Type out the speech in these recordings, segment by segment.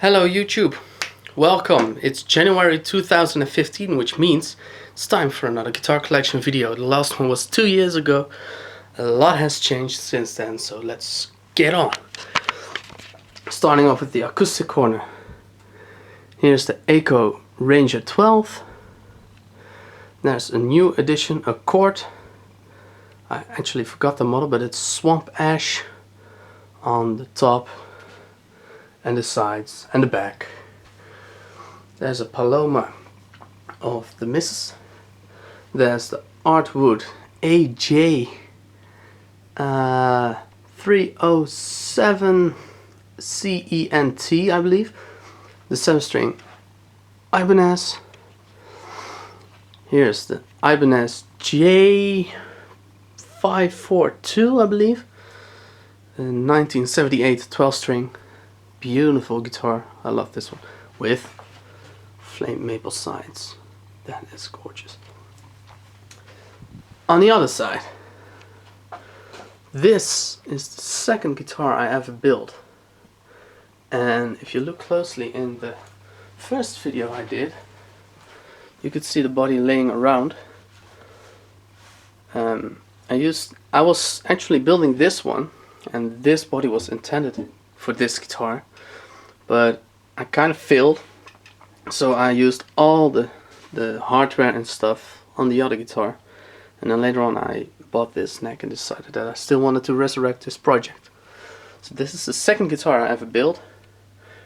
Hello YouTube, welcome. It's January 2015, which means it's time for another guitar collection video. The last one was 2 years ago. A lot has changed since then, so let's get on. Starting off with the acoustic corner. Here's the Echo Ranger 12. There's a new edition, a chord. I actually forgot the model, but it's Swamp Ash on the top and the sides and the back. There's a Paloma of the Misses. There's the Artwood AJ 307 CENT, I believe. The 7-string Ibanez. Here's the Ibanez J542, I believe. A 1978 12-string. Beautiful guitar. I love this one. With flame maple sides. That is gorgeous. On the other side, this is the second guitar I ever built. And if you look closely in the first video I did, you could see the body laying around. I was actually building this one, and this body was intended for this guitar, but I kind of failed, so I used all the hardware and stuff on the other guitar, and then later on I bought this neck and decided that I still wanted to resurrect this project. So this is the second guitar I ever built.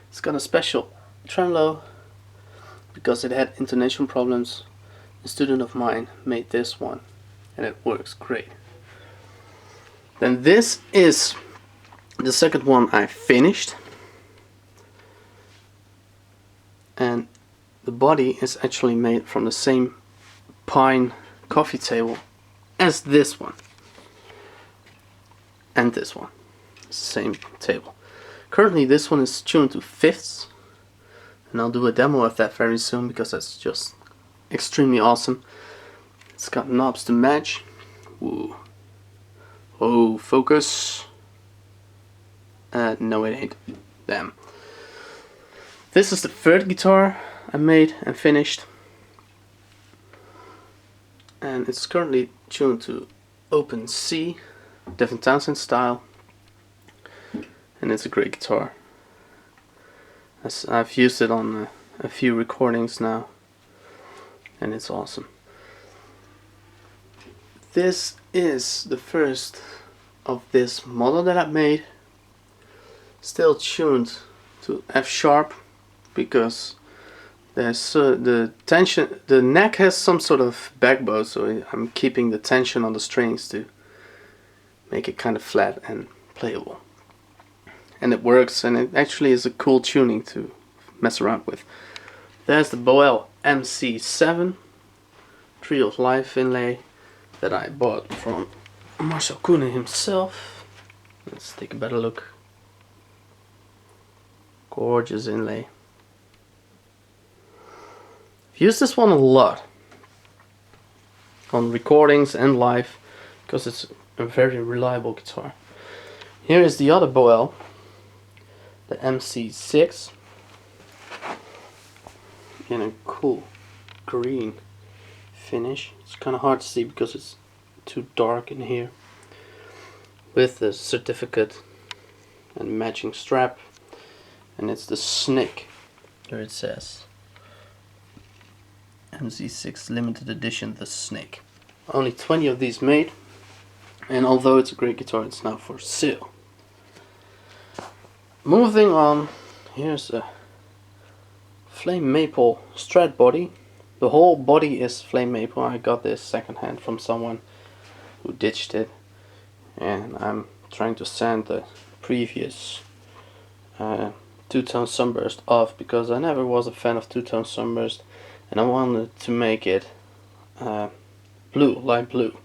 It's got a special tremolo because it had intonation problems. A student of mine made this one and it works great. Then this is the second one I finished, and the body is actually made from the same pine coffee table as this one and this one. It's the same table. Currently this one is tuned to fifths, and I'll do a demo of that very soon because that's just extremely awesome. It's got knobs to match. Woo. Oh, focus. No, it ain't. Damn. This is the third guitar I made and finished, and it's currently tuned to open C, Devin Townsend style, and it's a great guitar. I've used it on a few recordings now, and it's awesome. This is the first of this model that I've made. Still tuned to F sharp because there's the tension. The neck has some sort of back bow, so I'm keeping the tension on the strings to make it kind of flat and playable. And it works, and it actually is a cool tuning to mess around with. There's the Boel MC7 Tree of Life inlay that I bought from Marcel Koenen himself. Let's take a better look. Gorgeous inlay. I've used this one a lot on recordings and live because it's a very reliable guitar. Here is the other Boel, the MC6, in a cool green finish. It's kind of hard to see because it's too dark in here, with the certificate and matching strap. And it's the snake. There it says MC6 limited edition, the snake. Only 20 of these made, and although it's a great guitar, it's now for sale. Moving on, here's a flame maple Strat body. The whole body is flame maple. I got this secondhand from someone who ditched it, and I'm trying to sand the previous two-tone sunburst off because I never was a fan of two-tone sunburst, and I wanted to make it blue, light blue.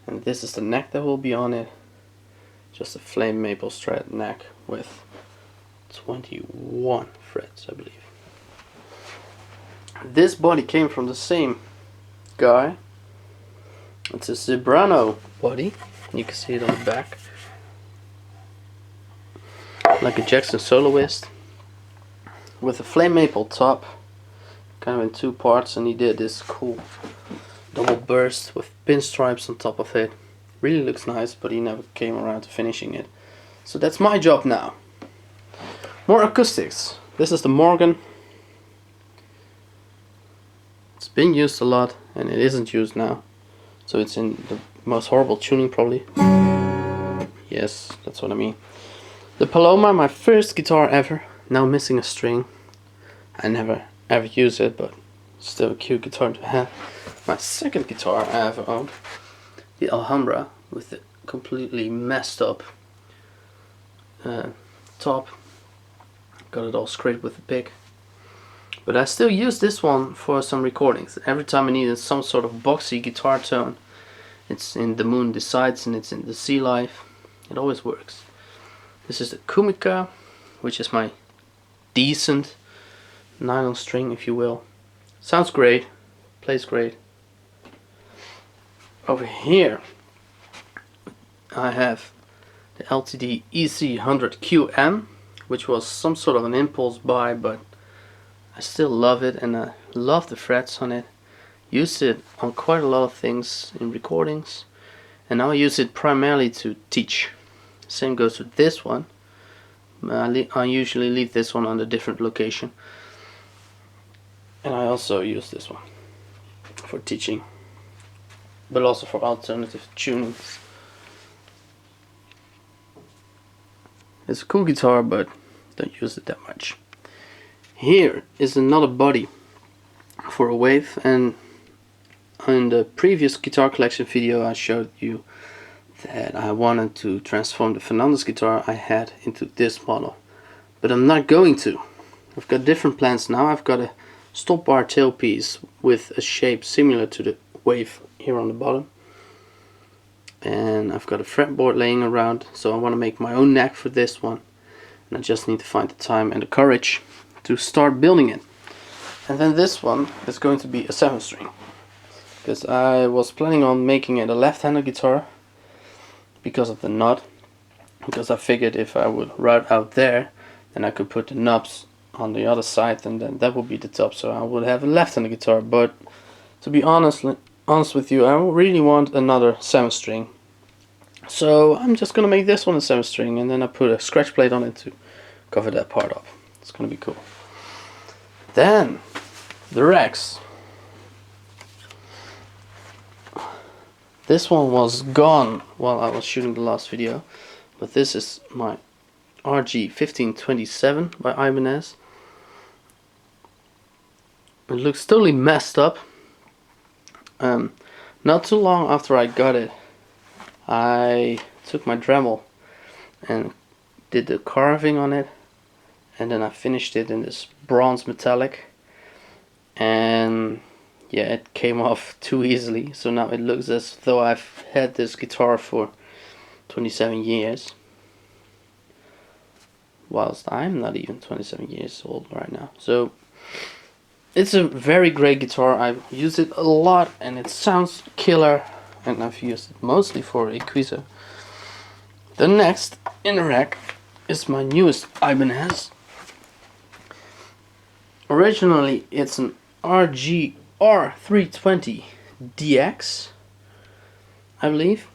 And this is the neck that will be on it. Just a flame maple Strat neck with 21 frets, I believe. This body came from the same guy. It's a Zebrano body. You can see it on the back. Like a Jackson soloist. with a flame maple top, kind of in two parts, and he did this cool double burst with pinstripes on top of it. Really looks nice, but he never came around to finishing it. So that's my job now. More acoustics. This is the Morgan. It's been used a lot and it isn't used now. So it's in the most horrible tuning probably. Yes, that's what I mean. The Paloma, my first guitar ever. Now missing a string. I never ever use it, but still a cute guitar to have. My second guitar I ever owned. The Alhambra with the completely messed up top. Got it all scraped with a pick. But I still use this one for some recordings. Every time I needed some sort of boxy guitar tone, it's in The Moon Decides and it's in the Sea Life. It always works. This is the Kumika, which is my decent nylon string, if you will. Sounds great, plays great. Over here I have the LTD EC100QM, which was some sort of an impulse buy, but I still love it and I love the frets on it. Used it on quite a lot of things in recordings, and now I use it primarily to teach. Same goes with this one. I usually leave this one on a different location, and I also use this one for teaching, but also for alternative tunings. It's a cool guitar, but don't use it that much. Here is another body for a wave, and in the previous guitar collection video I showed you that I wanted to transform the Fernandez guitar I had into this model, but I'm not going to. I've got different plans now. I've got a stop bar tailpiece with a shape similar to the wave here on the bottom, and I've got a fretboard laying around, so I want to make my own neck for this one, and I just need to find the time and the courage to start building it. And then this one is going to be a 7-string, because I was planning on making it a left-handed guitar because of the knot, because I figured if I would route out there, then I could put the knobs on the other side and then that would be the top, so I would have a left-handed guitar. But to be honest with you, I really want another 7-string, so I'm just gonna make this one a 7-string, and then I put a scratch plate on it to cover that part up. It's gonna be cool. Then the racks. This one was gone while I was shooting the last video, but this is my RG1527 by Ibanez. It looks totally messed up. Not too long after I got it, I took my Dremel and did the carving on it, and then I finished it in this bronze metallic, and yeah, it came off too easily, so now it looks as though I've had this guitar for 27 years, whilst I'm not even 27 years old right now. So it's a very great guitar. I've used it a lot and it sounds killer, and I've used it mostly for Equizer. The next in the rack is my newest Ibanez. Originally it's an RGR320 DX, I believe,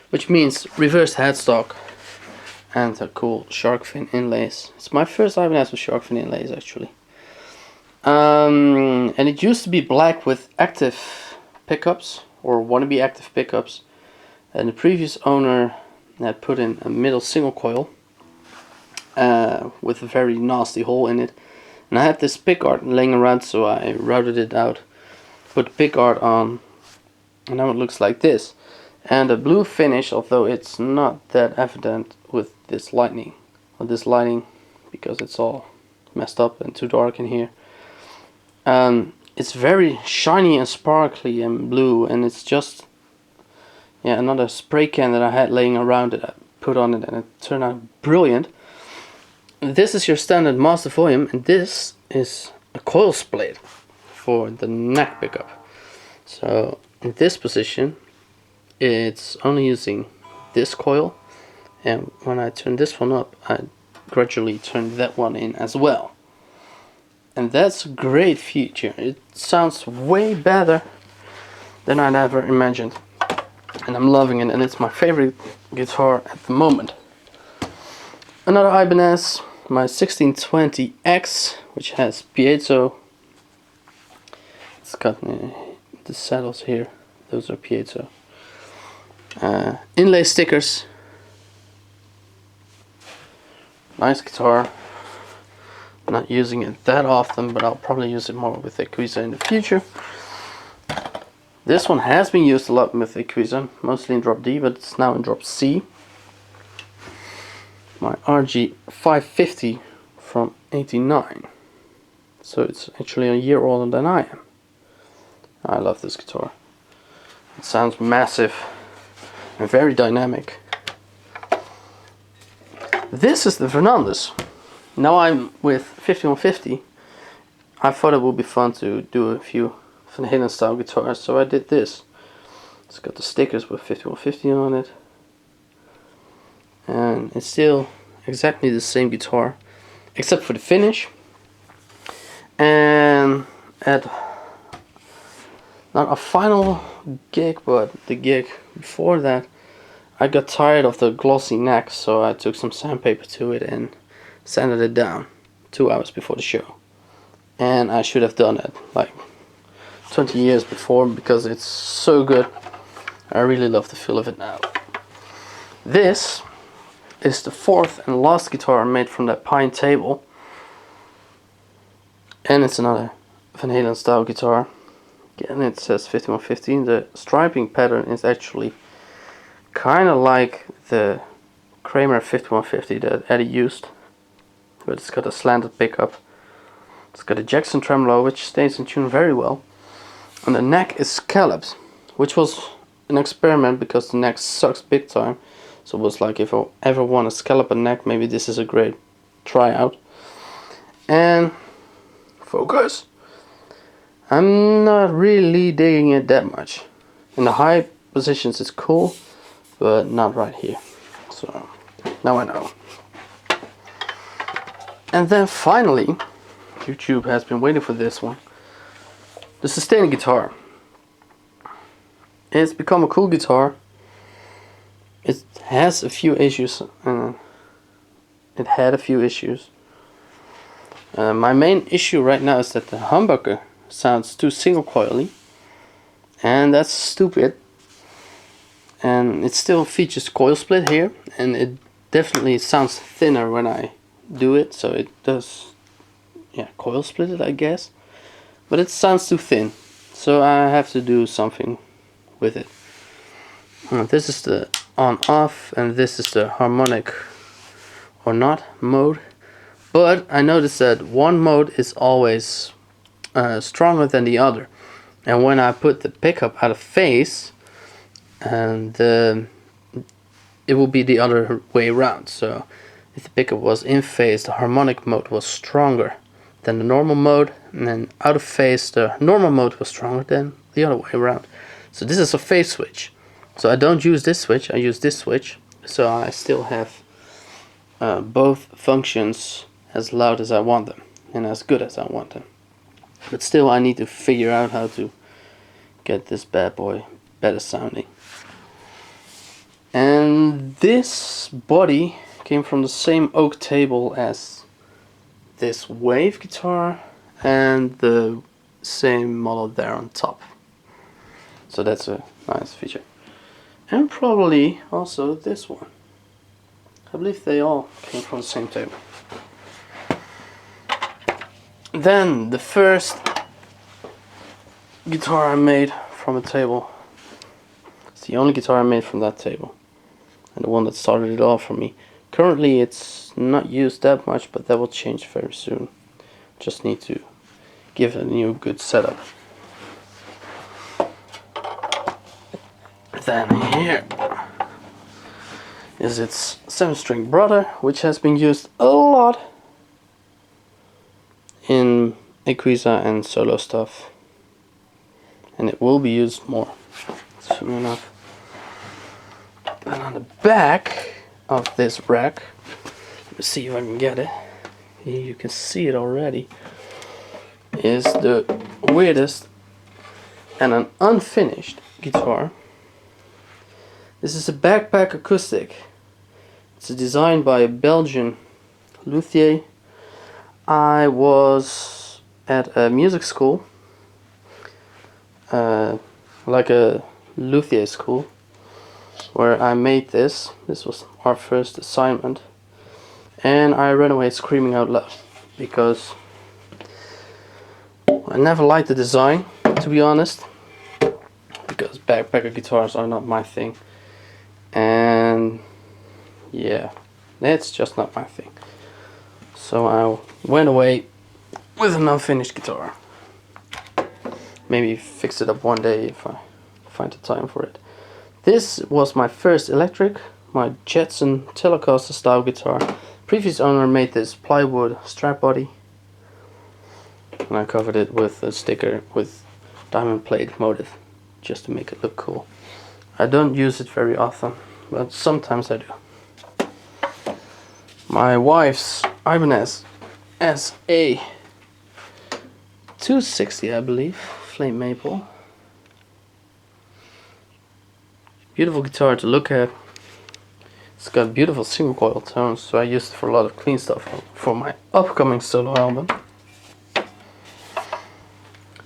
which means reversed headstock and a cool shark fin inlays. It's my first Ibanez with shark fin inlays actually. And it used to be black with active pickups, or wannabe active pickups, and the previous owner had put in a middle single coil with a very nasty hole in it. And I had this pickguard laying around, so I routed it out, put pickguard on, and now it looks like this. And a blue finish, although it's not that evident with this lighting, because it's all messed up and too dark in here. It's very shiny and sparkly and blue, and it's just another spray can that I had laying around that I put on it, and it turned out brilliant. This is your standard master volume, and this is a coil split for the neck pickup. So in this position it's only using this coil, and when I turn this one up I gradually turn that one in as well. And that's a great feature. It sounds way better than I'd ever imagined. And I'm loving it, and it's my favorite guitar at the moment. Another Ibanez, my 1620X, which has piezo. It's got the saddles here, those are piezo. Inlay stickers. Nice guitar. Not using it that often, but I'll probably use it more with Acoustic in the future. This one has been used a lot with Acoustic, mostly in drop D, but it's now in drop C. My RG 550 from '89, so it's actually a year older than I am. I love this guitar. It sounds massive and very dynamic. This is the Fernandez. Now I'm with 5150. I thought it would be fun to do a few Van Halen style guitars, so I did this. It's got the stickers with 5150 on it, and it's still exactly the same guitar except for the finish. And at not a final gig, but the gig before that, I got tired of the glossy neck, so I took some sandpaper to it and sanded it down 2 hours before the show. And I should have done it like 20 years before, because it's so good. I really love the feel of it now. This is the fourth and last guitar I made from that pine table, and it's another Van Halen style guitar. Again, it says 5115. The striping pattern is actually kind of like the Kramer 5150 that Eddie used, but it's got a slanted pickup. It's got a Jackson tremolo, which stays in tune very well. And the neck is scalloped, which was an experiment because the neck sucks big time. So it was like, if I ever want to scallop a neck, maybe this is a great tryout. And focus. I'm not really digging it that much. In the high positions it's cool, but not right here. So now I know. And then finally, YouTube has been waiting for this one. The Sustain guitar. It's become a cool guitar. It has a few issues. It had a few issues. My main issue right now is that the humbucker sounds too single coily, and that's stupid. And it still features coil split here, and it definitely sounds thinner when I do it, so it does, yeah, coil split it, I guess. But it sounds too thin, so I have to do something with it. This is the on off, and this is the harmonic or not mode. But I noticed that one mode is always stronger than the other, and when I put the pickup out of phase, and it will be the other way around. So if the pickup was in phase, the harmonic mode was stronger than the normal mode, and then out of phase, the normal mode was stronger than the other way around. So this is a phase switch. So I don't use this switch, I use this switch. So I still have both functions as loud as I want them and as good as I want them. But still, I need to figure out how to get this bad boy better sounding. And this body came from the same oak table as this wave guitar and the same model there on top. So that's a nice feature. And probably also this one. I believe they all came from the same table. Then the first guitar I made from a table. It's the only guitar I made from that table, and the one that started it all for me. Currently it's not used that much, but that will change very soon. Just need to give it a new good setup. Then here is its 7-string brother, which has been used a lot in Acoustic and solo stuff, and it will be used more soon enough. And on the back of this rack, Let's see if I can get it. Here you can see it already. Is the weirdest and an unfinished guitar. This is a backpack acoustic. It's designed by a Belgian luthier. I was at a music school, like a luthier school, where I made this. This was our first assignment, and I ran away screaming out loud because I never liked the design, to be honest, because backpacker guitars are not my thing, and yeah, it's just not my thing. So I went away with an unfinished guitar. Maybe fix it up one day if I find the time for it. This was my first electric, my Jetson Telecaster style guitar. Previous owner made this plywood strap body, and I covered it with a sticker with diamond plate motif just to make it look cool. I don't use it very often, but sometimes I do. My wife's Ibanez SA 260, I believe, flame maple. Beautiful guitar to look at. It's got beautiful single coil tones, so I use it for a lot of clean stuff for my upcoming solo album.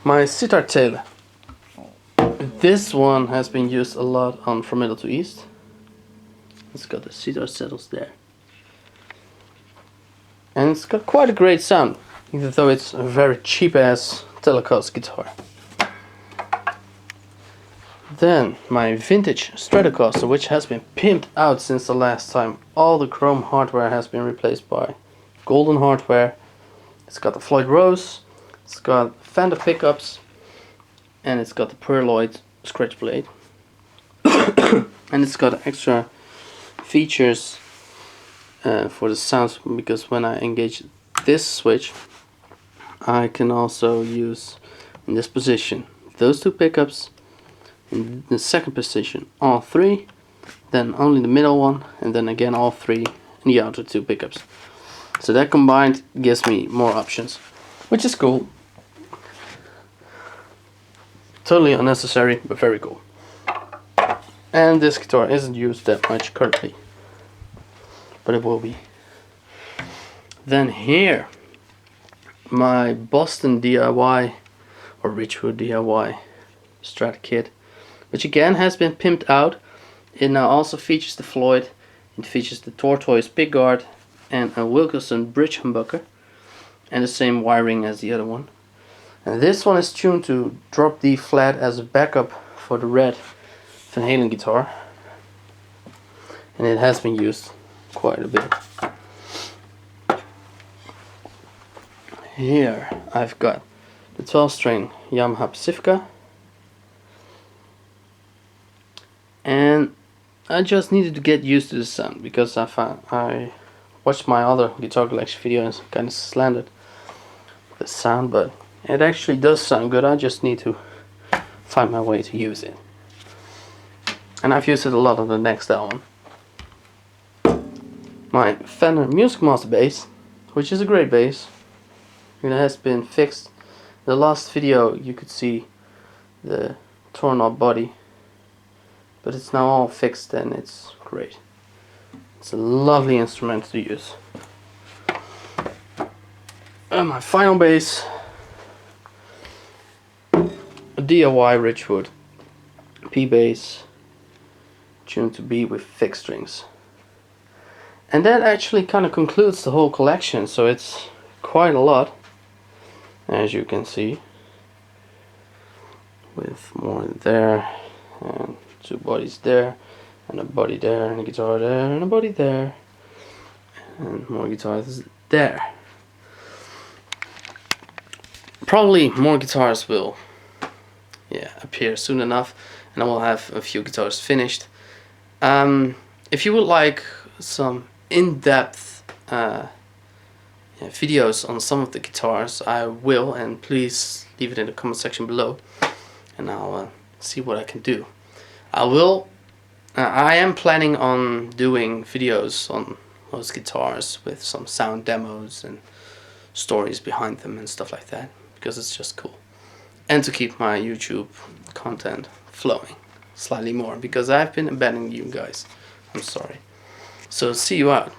My sitar tailor. This one has been used a lot on From Middle to East. It's got the sitar saddles there. And it's got quite a great sound, even though it's a very cheap ass Telecaster guitar. Then my vintage Stratocaster, which has been pimped out since the last time. All the chrome hardware has been replaced by golden hardware. It's got the Floyd Rose, it's got Fender pickups, and it's got the Pearloid scratch blade. And it's got extra features for the sounds, because when I engage this switch, I can also use in this position those two pickups, in the second position all three, then only the middle one, and then again all three in the outer two pickups. So that combined gives me more options, which is cool. Totally unnecessary, but very cool. And this guitar isn't used that much currently, but it will be. Then here, my Boston DIY or Ridgewood DIY Strat kit, which again has been pimped out. It now also features the Floyd, it features the Tortoise pickguard and a Wilkinson bridge humbucker, and the same wiring as the other one. And this one is tuned to drop D flat as a backup for the red Van Halen guitar, and it has been used quite a bit. Here I've got the 12-string Yamaha Pacifica, and I just needed to get used to the sound because I watched my other guitar collection video and kind of slandered the sound, but it actually does sound good. I just need to find my way to use it, and I've used it a lot on the next album. My Fender Music Master bass, which is a great bass. It has been fixed. In the last video you could see the torn up body, but it's now all fixed and it's great. It's a lovely instrument to use. And my final bass, a DIY Ridgewood P bass, tuned to B with fixed strings. And that actually kind of concludes the whole collection, so it's quite a lot, as you can see, with more there, and two bodies there, and a body there, and a guitar there, and a body there, and more guitars there. Probably more guitars will appear soon enough, and I will have a few guitars finished. If you would like some in-depth videos on some of the guitars, I will, and please leave it in the comment section below, and I'll see what I can do. I am planning on doing videos on most guitars with some sound demos and stories behind them and stuff like that, because it's just cool. And to keep my YouTube content flowing slightly more, because I've been abandoning you guys. I'm sorry. So see you out.